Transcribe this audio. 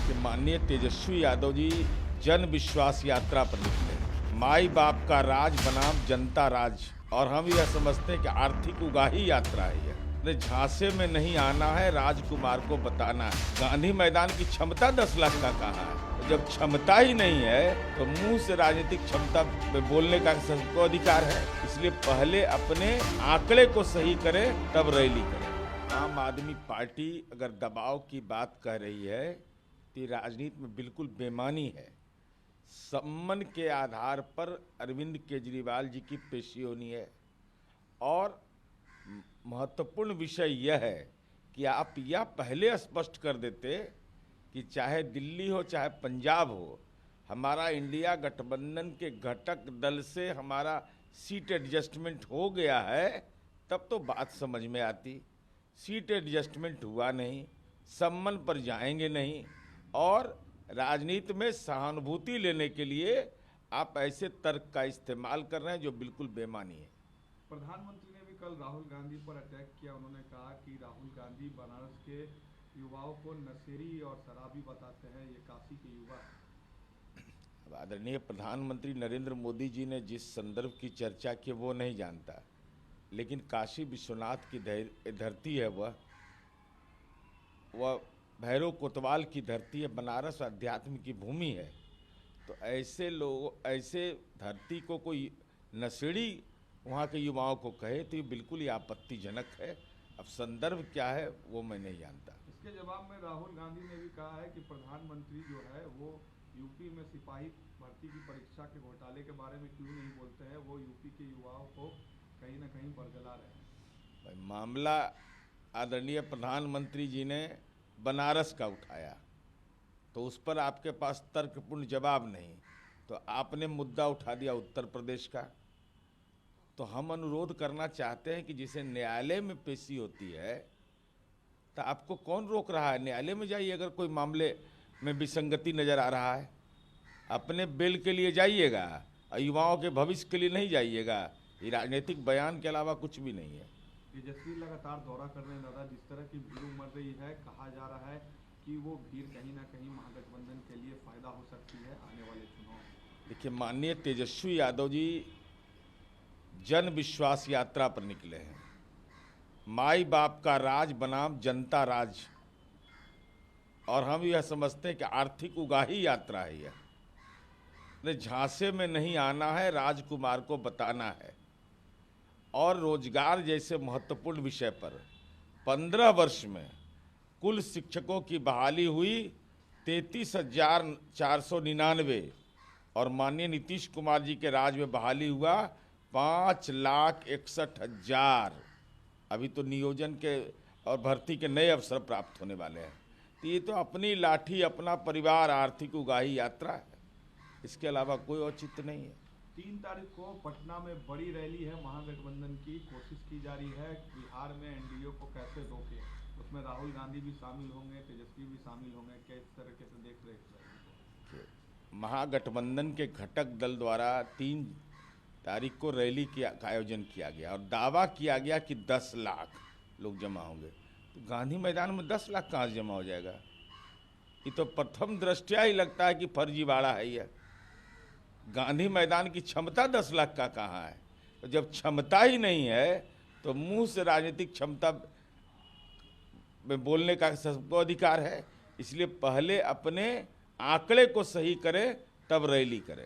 कि माननीय तेजस्वी यादव जी जन विश्वास यात्रा पर निकले। माई बाप का राज बनाम जनता राज, और हम यह समझते हैं कि आर्थिक उगाही यात्रा है यह। झांसे में नहीं आना है, राजकुमार को बताना है। गांधी मैदान की क्षमता 10 लाख का कहा है। जब क्षमता ही नहीं है तो मुंह से राजनीतिक क्षमता में बोलने का सबको अधिकार है। इसलिए पहले अपने आंकड़े को सही करे तब रैली करे। आम आदमी पार्टी अगर दबाव की बात कह रही है तो राजनीति में बिल्कुल बेमानी है। सम्मान के आधार पर अरविंद केजरीवाल जी की पेशी होनी है, और महत्वपूर्ण विषय यह है कि आप यह पहले स्पष्ट कर देते कि चाहे दिल्ली हो चाहे पंजाब हो, हमारा इंडिया गठबंधन के घटक दल से हमारा सीट एडजस्टमेंट हो गया है, तब तो बात समझ में आती। सीट एडजस्टमेंट हुआ नहीं, सम्मान पर जाएंगे नहीं, और राजनीति में सहानुभूति लेने के लिए आप ऐसे तर्क का इस्तेमाल कर रहे हैं जो बिल्कुल बेमानी है। प्रधानमंत्री ने भी कल राहुल गांधी पर अटैक किया। उन्होंने कहा कि राहुल गांधी बनारस के युवाओं को नशेड़ी और शराबी बताते हैं, ये काशी के युवा हैं। आदरणीय प्रधानमंत्री नरेंद्र मोदी जी ने जिस संदर्भ की चर्चा की वो नहीं जानता, लेकिन काशी विश्वनाथ की धरती है, वह भैरव कोतवाल की धरती है, बनारस अध्यात्म की भूमि है। तो ऐसे लोग, ऐसे धरती को कोई नशेड़ी वहाँ के युवाओं को कहे तो ये बिल्कुल ही आपत्तिजनक है। अब संदर्भ क्या है वो मैं नहीं जानता। इसके जवाब में राहुल गांधी ने भी कहा है कि प्रधानमंत्री जो है वो यूपी में सिपाही भर्ती की परीक्षा के घोटाले के बारे में क्यों नहीं बोलते हैं। वो यूपी के युवाओं को कहीं ना कहीं बरगला रहे हैं। मामला आदरणीय प्रधानमंत्री जी ने बनारस का उठाया तो उस पर आपके पास तर्कपूर्ण जवाब नहीं, तो आपने मुद्दा उठा दिया उत्तर प्रदेश का। तो हम अनुरोध करना चाहते हैं कि जिसे न्यायालय में पेशी होती है तो आपको कौन रोक रहा है? न्यायालय में जाइए अगर कोई मामले में विसंगति नजर आ रहा है। अपने बेल के लिए जाइएगा, युवाओं के भविष्य के लिए नहीं जाइएगा। ये राजनीतिक बयान के अलावा कुछ भी नहीं है। तेजस्वी लगातार दौरा कर रहे हैं दादा, जिस तरह की भीड़ उमड़ रही है, कहा जा रहा है कि वो भीड़ कहीं ना कहीं महागठबंधन के लिए फायदा हो सकती है आने वाले चुनाव। देखिए, माननीय तेजस्वी यादव जी जन विश्वास यात्रा पर निकले हैं। माई बाप का राज बनाम जनता राज, और हम यह समझते हैं कि आर्थिक उगाही यात्रा है यह। झांसे में नहीं आना है, राजकुमार को बताना है। और रोजगार जैसे महत्वपूर्ण विषय पर 15 वर्ष में कुल शिक्षकों की बहाली हुई 33,499, और माननीय नीतीश कुमार जी के राज में बहाली हुआ 5,61,000। अभी तो नियोजन के और भर्ती के नए अवसर प्राप्त होने वाले हैं। तो ये तो अपनी लाठी अपना परिवार आर्थिक उगाही यात्रा है, इसके अलावा कोई औचित्य नहीं है। 3 तारीख को पटना में बड़ी रैली है महागठबंधन की, कोशिश की जा रही है बिहार में एनडीए को कैसे रोके। उसमें राहुल गांधी भी शामिल होंगे, तेजस्वी भी शामिल होंगे। किस तरीके से देख रहे हैं? महागठबंधन के घटक दल द्वारा 3 तारीख को रैली का आयोजन किया गया और दावा किया गया कि 10 लाख लोग जमा होंगे। तो गांधी मैदान में 10 लाख कहाँ से जमा हो जाएगा? ये तो प्रथम दृष्टया ही लगता है कि फर्जीवाड़ा है यह। गांधी मैदान की क्षमता 10 लाख का कहाँ है? तो जब क्षमता ही नहीं है तो मुंह से राजनीतिक क्षमता में बोलने का सबको अधिकार है। इसलिए पहले अपने आंकड़े को सही करे तब रैली करे।